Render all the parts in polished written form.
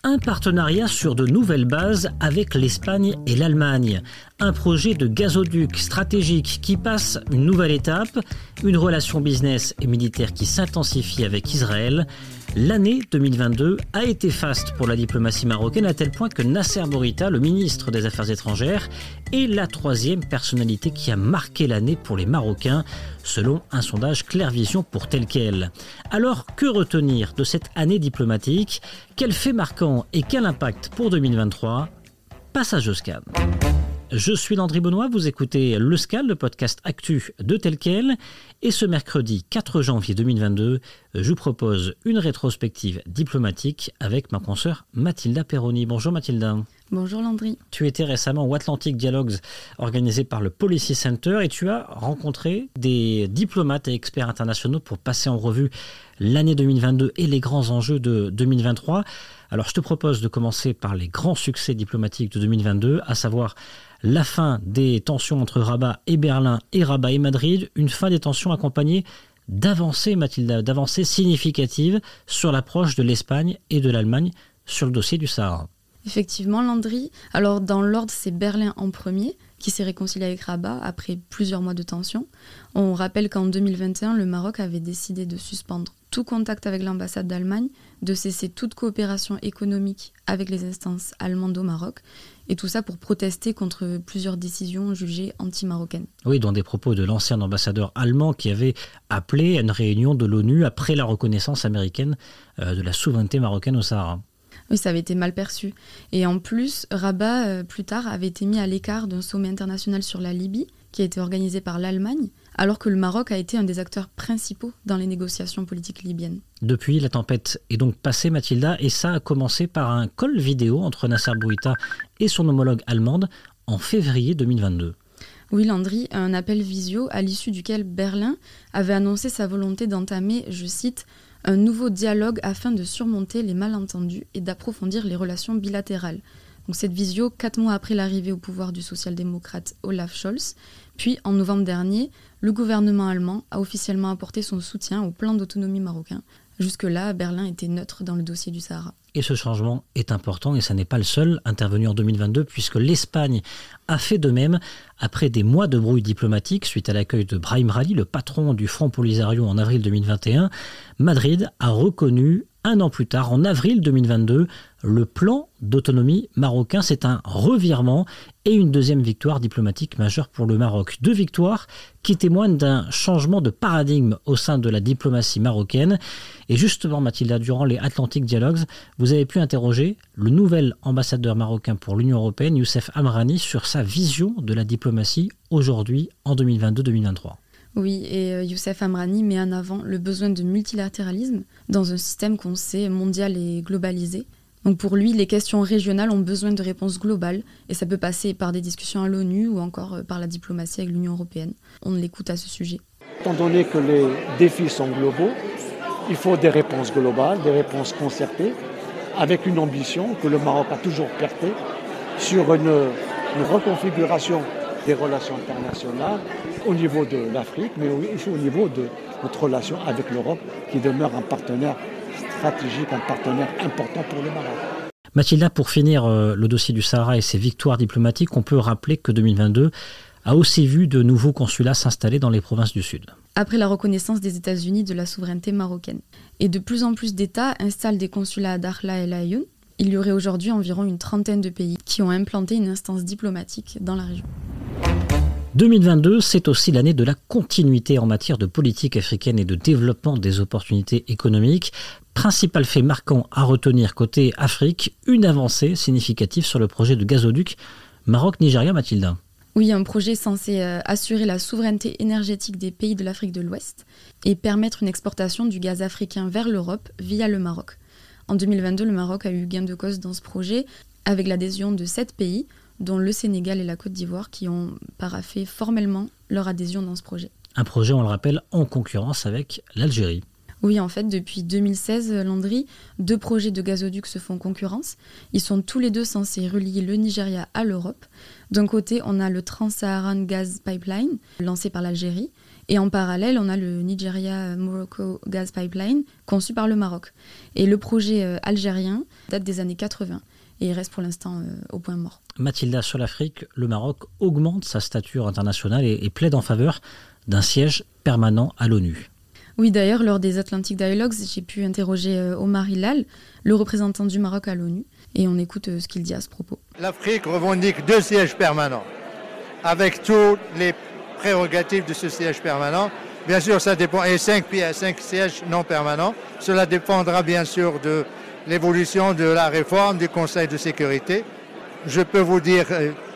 Un partenariat sur de nouvelles bases avec l'Espagne et l'Allemagne. Un projet de gazoduc stratégique qui passe une nouvelle étape. Une relation business et militaire qui s'intensifie avec Israël. L'année 2022 a été faste pour la diplomatie marocaine à tel point que Nasser Bourita, le ministre des Affaires étrangères, est la troisième personnalité qui a marqué l'année pour les Marocains, selon un sondage Clair Vision pour Tel Quel. Alors, que retenir de cette année diplomatique ? Quel fait marquant et quel impact pour 2023 ? Passage au SCAN. Je suis Landry Benoît, vous écoutez Le SCAN, le podcast actu de Tel Quel. Et ce mercredi 4 janvier 2022, je vous propose une rétrospective diplomatique avec ma consoeur Mathilda Perroni. Bonjour Mathilda. Bonjour Landry. Tu étais récemment au Atlantic Dialogues organisé par le Policy Center et tu as rencontré des diplomates et experts internationaux pour passer en revue l'année 2022 et les grands enjeux de 2023. Alors je te propose de commencer par les grands succès diplomatiques de 2022, à savoir la fin des tensions entre Rabat et Berlin et Rabat et Madrid, une fin des tensions accompagnée d'avancées, Mathilda, d'avancées significatives sur l'approche de l'Espagne et de l'Allemagne sur le dossier du Sahara. Effectivement, Landry. Alors, dans l'ordre, c'est Berlin en premier, qui s'est réconcilié avec Rabat après plusieurs mois de tension. On rappelle qu'en 2021, le Maroc avait décidé de suspendre tout contact avec l'ambassade d'Allemagne, de cesser toute coopération économique avec les instances allemandes au Maroc, et tout ça pour protester contre plusieurs décisions jugées anti-marocaines. Oui, dans des propos de l'ancien ambassadeur allemand qui avait appelé à une réunion de l'ONU après la reconnaissance américaine de la souveraineté marocaine au Sahara. Oui, ça avait été mal perçu. Et en plus, Rabat, plus tard, avait été mis à l'écart d'un sommet international sur la Libye, qui a été organisé par l'Allemagne, alors que le Maroc a été un des acteurs principaux dans les négociations politiques libyennes. Depuis, la tempête est donc passée, Mathilda, et ça a commencé par un call vidéo entre Nasser Bourita et son homologue allemande en février 2022. Oui, Landry, un appel visio à l'issue duquel Berlin avait annoncé sa volonté d'entamer, je cite, « un nouveau dialogue afin de surmonter les malentendus et d'approfondir les relations bilatérales ». Donc cette visio, 4 mois après l'arrivée au pouvoir du social-démocrate Olaf Scholz. Puis, en novembre dernier, le gouvernement allemand a officiellement apporté son soutien au plan d'autonomie marocain. Jusque-là, Berlin était neutre dans le dossier du Sahara. Et ce changement est important et ça n'est pas le seul intervenu en 2022 puisque l'Espagne a fait de même après des mois de brouille diplomatique suite à l'accueil de Brahim Rally, le patron du Front Polisario en avril 2021. Madrid a reconnu un an plus tard, en avril 2022, le plan d'autonomie marocain. C'est un revirement et une deuxième victoire diplomatique majeure pour le Maroc. 2 victoires qui témoignent d'un changement de paradigme au sein de la diplomatie marocaine. Et justement, Mathilda, durant les Atlantic Dialogues, vous avez pu interroger le nouvel ambassadeur marocain pour l'Union européenne, Youssef Amrani, sur sa vision de la diplomatie aujourd'hui, en 2022-2023. Oui, et Youssef Amrani met en avant le besoin de multilatéralisme dans un système qu'on sait mondial et globalisé. Donc pour lui, les questions régionales ont besoin de réponses globales et ça peut passer par des discussions à l'ONU ou encore par la diplomatie avec l'Union européenne. On l'écoute à ce sujet. Étant donné que les défis sont globaux, il faut des réponses globales, des réponses concertées, avec une ambition que le Maroc a toujours portée sur une reconfiguration des relations internationales au niveau de l'Afrique, mais aussi au niveau de notre relation avec l'Europe, qui demeure un partenaire stratégique, un partenaire important pour le Maroc. Mathilda, pour finir le dossier du Sahara et ses victoires diplomatiques, on peut rappeler que 2022 a aussi vu de nouveaux consulats s'installer dans les provinces du Sud. Après la reconnaissance des États-Unis de la souveraineté marocaine. Et de plus en plus d'États installent des consulats à Dakhla et Laayoune. Il y aurait aujourd'hui environ une trentaine de pays qui ont implanté une instance diplomatique dans la région. 2022, c'est aussi l'année de la continuité en matière de politique africaine et de développement des opportunités économiques. Principal fait marquant à retenir côté Afrique, une avancée significative sur le projet de gazoduc Maroc-Nigeria, Mathilda. Oui, un projet censé assurer la souveraineté énergétique des pays de l'Afrique de l'Ouest et permettre une exportation du gaz africain vers l'Europe via le Maroc. En 2022, le Maroc a eu gain de cause dans ce projet avec l'adhésion de 7 pays, dont le Sénégal et la Côte d'Ivoire, qui ont paraphé formellement leur adhésion dans ce projet. Un projet, on le rappelle, en concurrence avec l'Algérie. Oui, en fait, depuis 2016, Landry, 2 projets de gazoduc se font concurrence. Ils sont tous les deux censés relier le Nigeria à l'Europe. D'un côté, on a le Trans-Saharan Gas Pipeline, lancé par l'Algérie, Et en parallèle, on a le Nigeria-Morocco Gas Pipeline, conçu par le Maroc. Et le projet algérien date des années 80. Et il reste pour l'instant au point mort. Mathilda, sur l'Afrique, le Maroc augmente sa stature internationale et plaide en faveur d'un siège permanent à l'ONU. Oui, d'ailleurs, lors des Atlantic Dialogues, j'ai pu interroger Omar Hilal, le représentant du Maroc à l'ONU, et on écoute ce qu'il dit à ce propos. L'Afrique revendique 2 sièges permanents, avec tous les prérogatives de ce siège permanent. Bien sûr, ça dépend, et 5 sièges non permanents. Cela dépendra bien sûr de l'évolution de la réforme du Conseil de sécurité. Je peux vous dire,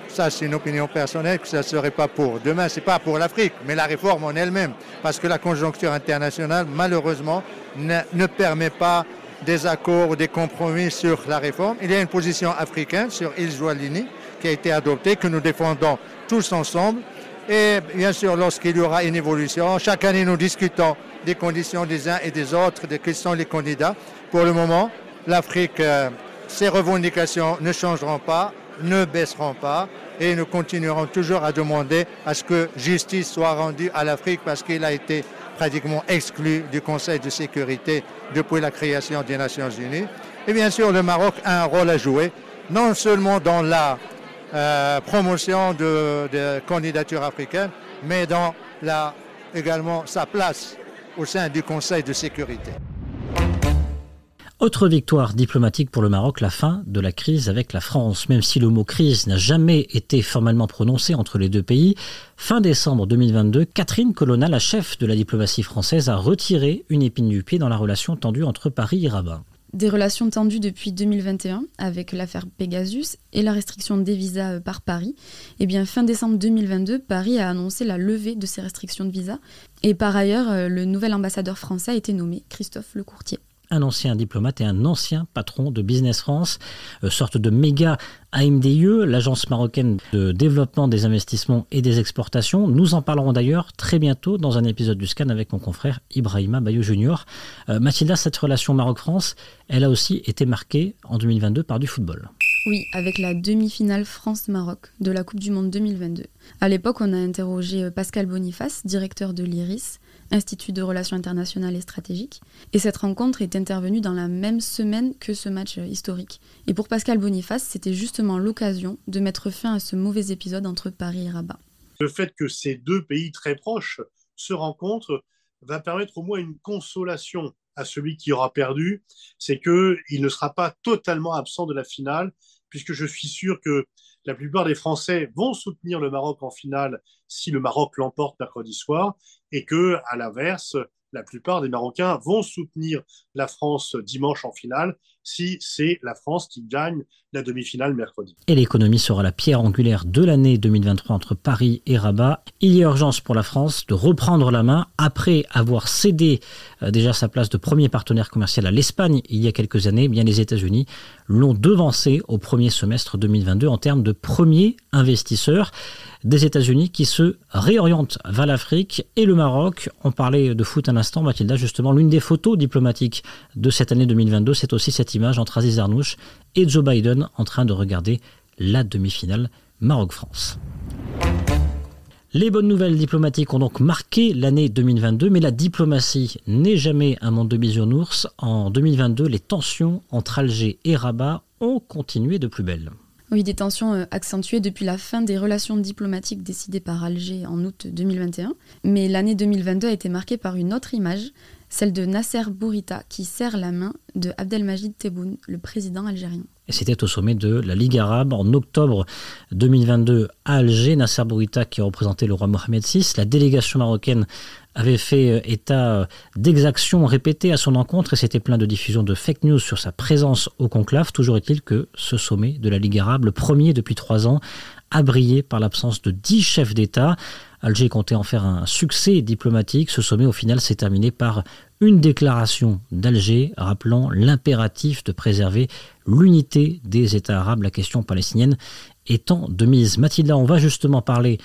ça c'est une opinion personnelle, que ça ne serait pas pour demain, ce n'est pas pour l'Afrique, mais la réforme en elle-même, parce que la conjoncture internationale, malheureusement, ne permet pas des accords ou des compromis sur la réforme. Il y a une position africaine sur Île Joalini qui a été adoptée, que nous défendons tous ensemble. Et bien sûr, lorsqu'il y aura une évolution, chaque année nous discutons des conditions des uns et des autres, de qui sont les candidats. Pour le moment, l'Afrique, ses revendications ne changeront pas, ne baisseront pas, et nous continuerons toujours à demander à ce que justice soit rendue à l'Afrique parce qu'il a été pratiquement exclu du Conseil de sécurité depuis la création des Nations Unies. Et bien sûr, le Maroc a un rôle à jouer, non seulement dans la promotion de candidatures africaines, mais dans également sa place au sein du Conseil de sécurité. Autre victoire diplomatique pour le Maroc, la fin de la crise avec la France. Même si le mot crise n'a jamais été formellement prononcé entre les deux pays, fin décembre 2022, Catherine Colonna, la chef de la diplomatie française, a retiré une épine du pied dans la relation tendue entre Paris et Rabat. Des relations tendues depuis 2021 avec l'affaire Pegasus et la restriction des visas par Paris. Et bien, fin décembre 2022, Paris a annoncé la levée de ces restrictions de visas. Et par ailleurs, le nouvel ambassadeur français a été nommé Christophe Lecourtier. Un ancien diplomate et un ancien patron de Business France, sorte de méga AMDIE, l'agence marocaine de développement des investissements et des exportations. Nous en parlerons d'ailleurs très bientôt dans un épisode du Scan avec mon confrère Ibrahima Bayou Junior. Mathilda, cette relation Maroc-France, elle a aussi été marquée en 2022 par du football. Oui, avec la demi-finale France-Maroc de la Coupe du Monde 2022. À l'époque, on a interrogé Pascal Boniface, directeur de l'IRIS, Institut de Relations Internationales et Stratégiques. Et cette rencontre est intervenue dans la même semaine que ce match historique. Et pour Pascal Boniface, c'était justement l'occasion de mettre fin à ce mauvais épisode entre Paris et Rabat. Le fait que ces deux pays très proches se rencontrent va permettre au moins une consolation à celui qui aura perdu, c'est qu'il ne sera pas totalement absent de la finale, puisque je suis sûr que la plupart des Français vont soutenir le Maroc en finale si le Maroc l'emporte mercredi soir, et que, à l'inverse, la plupart des Marocains vont soutenir la France dimanche en finale si c'est la France qui gagne la demi-finale mercredi. Et l'économie sera la pierre angulaire de l'année 2023 entre Paris et Rabat. Il y a urgence pour la France de reprendre la main après avoir cédé déjà sa place de premier partenaire commercial à l'Espagne il y a quelques années. Bien, les États-Unis l'ont devancé au premier semestre 2022 en termes de premier investisseur. Des États-Unis qui se réorientent vers l'Afrique et le Maroc. On parlait de foot un instant, Mathilda, justement, l'une des photos diplomatiques de cette année 2022, c'est aussi cette image entre Aziz Arnouch et Joe Biden en train de regarder la demi-finale Maroc-France. Les bonnes nouvelles diplomatiques ont donc marqué l'année 2022, mais la diplomatie n'est jamais un monde de bisounours. En 2022, les tensions entre Alger et Rabat ont continué de plus belle. Oui, des tensions accentuées depuis la fin des relations diplomatiques décidées par Alger en août 2021. Mais l'année 2022 a été marquée par une autre image, celle de Nasser Bourita, qui serre la main de Abdelmajid Tebboune, le président algérien. Et c'était au sommet de la Ligue arabe en octobre 2022 à Alger. Nasser Bourita qui représentait le roi Mohamed VI. La délégation marocaine avait fait état d'exactions répétées à son encontre et s'était plaint de diffusion de fake news sur sa présence au conclave. Toujours est-il que ce sommet de la Ligue arabe, le premier depuis 3 ans, a brillé par l'absence de 10 chefs d'État. Alger comptait en faire un succès diplomatique. Ce sommet, au final, s'est terminé par une déclaration d'Alger rappelant l'impératif de préserver l'unité des États arabes, la question palestinienne étant de mise. Mathilda, on va justement parler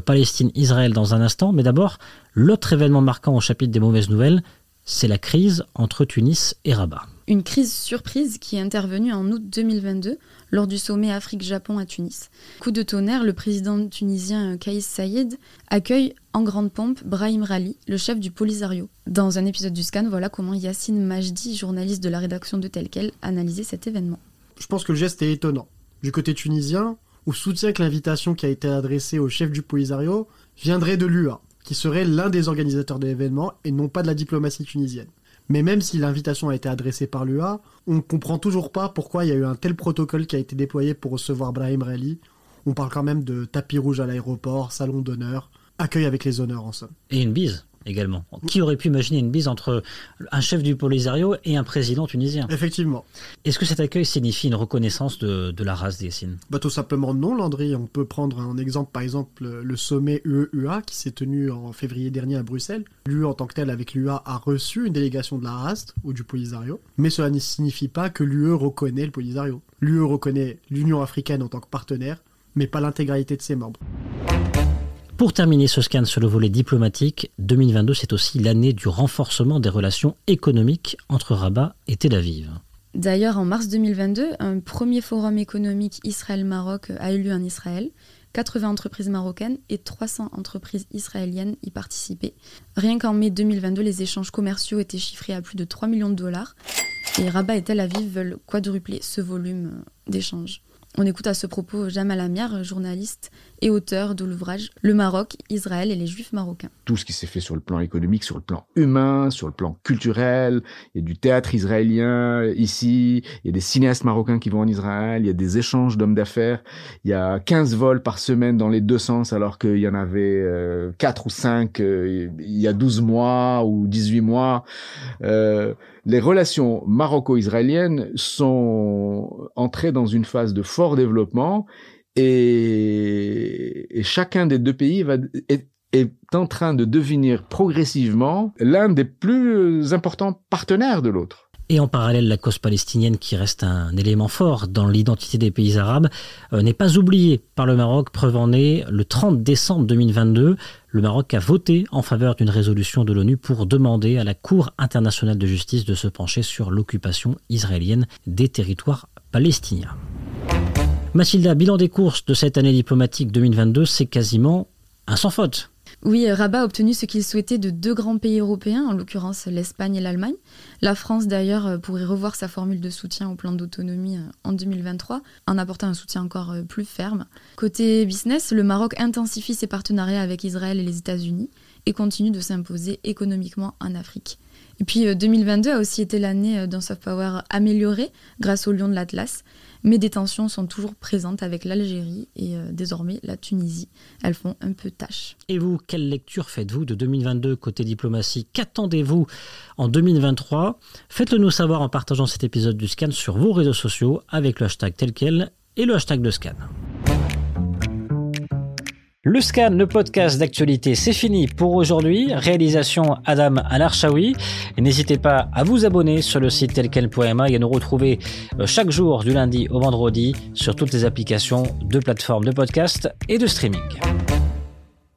Palestine-Israël dans un instant, mais d'abord, l'autre événement marquant au chapitre des mauvaises nouvelles, c'est la crise entre Tunis et Rabat. Une crise surprise qui est intervenue en août 2022 lors du sommet Afrique-Japon à Tunis. Coup de tonnerre, le président tunisien Kais Saied accueille en grande pompe Brahim Rali, le chef du Polisario. Dans un épisode du Scan, voilà comment Yacine Majdi, journaliste de la rédaction de Tel Quel, analysait cet événement. Je pense que le geste est étonnant. Du côté tunisien, on soutient que l'invitation qui a été adressée au chef du Polisario viendrait de l'UA, qui serait l'un des organisateurs de l'événement et non pas de la diplomatie tunisienne. Mais même si l'invitation a été adressée par l'UA, on ne comprend toujours pas pourquoi il y a eu un tel protocole qui a été déployé pour recevoir Brahim Rali. On parle quand même de tapis rouge à l'aéroport, salon d'honneur, accueil avec les honneurs en somme. Et une bise également. Qui aurait pu imaginer une bise entre un chef du Polisario et un président tunisien ? Effectivement. Est-ce que cet accueil signifie une reconnaissance de la race des Yacine ? Tout simplement non, Landry. On peut prendre un exemple, par exemple, le sommet UE-UA qui s'est tenu en février dernier à Bruxelles. L'UE en tant que tel, avec l'UA, a reçu une délégation de la race ou du Polisario. Mais cela ne signifie pas que l'UE reconnaît le Polisario. L'UE reconnaît l'Union africaine en tant que partenaire, mais pas l'intégralité de ses membres. Pour terminer ce scan sur le volet diplomatique, 2022, c'est aussi l'année du renforcement des relations économiques entre Rabat et Tel Aviv. D'ailleurs, en mars 2022, un premier forum économique Israël-Maroc a eu lieu en Israël. 80 entreprises marocaines et 300 entreprises israéliennes y participaient. Rien qu'en mai 2022, les échanges commerciaux étaient chiffrés à plus de 3 millions de dollars. Et Rabat et Tel Aviv veulent quadrupler ce volume d'échanges. On écoute à ce propos Jamal Amiar, journaliste et auteur de l'ouvrage « Le Maroc, Israël et les Juifs marocains ». Tout ce qui s'est fait sur le plan économique, sur le plan humain, sur le plan culturel. Il y a du théâtre israélien ici, il y a des cinéastes marocains qui vont en Israël, il y a des échanges d'hommes d'affaires. Il y a 15 vols par semaine dans les deux sens alors qu'il y en avait 4 ou 5 il y a 12 mois ou 18 mois. Les relations maroco-israéliennes sont entrées dans une phase de fort développement et chacun des deux pays est en train de devenir progressivement l'un des plus importants partenaires de l'autre. Et en parallèle, la cause palestinienne, qui reste un élément fort dans l'identité des pays arabes, n'est pas oubliée par le Maroc. Preuve en est, le 30 décembre 2022, le Maroc a voté en faveur d'une résolution de l'ONU pour demander à la Cour internationale de justice de se pencher sur l'occupation israélienne des territoires palestiniens. Mathilda, bilan des courses de cette année diplomatique 2022, c'est quasiment un sans faute. Oui, Rabat a obtenu ce qu'il souhaitait de 2 grands pays européens, en l'occurrence l'Espagne et l'Allemagne. La France, d'ailleurs, pourrait revoir sa formule de soutien au plan d'autonomie en 2023, en apportant un soutien encore plus ferme. Côté business, le Maroc intensifie ses partenariats avec Israël et les États-Unis et continue de s'imposer économiquement en Afrique. Et puis 2022 a aussi été l'année d'un soft power amélioré grâce au Lion de l'Atlas. Mais des tensions sont toujours présentes avec l'Algérie et désormais la Tunisie. Elles font un peu tâche. Et vous, quelle lecture faites-vous de 2022 côté diplomatie ? Qu'attendez-vous en 2023 ? Faites-le nous savoir en partageant cet épisode du Scan sur vos réseaux sociaux avec le hashtag tel quel et le hashtag de Scan. Le Scan, le podcast d'actualité, c'est fini pour aujourd'hui. Réalisation Adam Al-Arshawi. N'hésitez pas à vous abonner sur le site telquel.ma et à nous retrouver chaque jour du lundi au vendredi sur toutes les applications de plateformes de podcast et de streaming.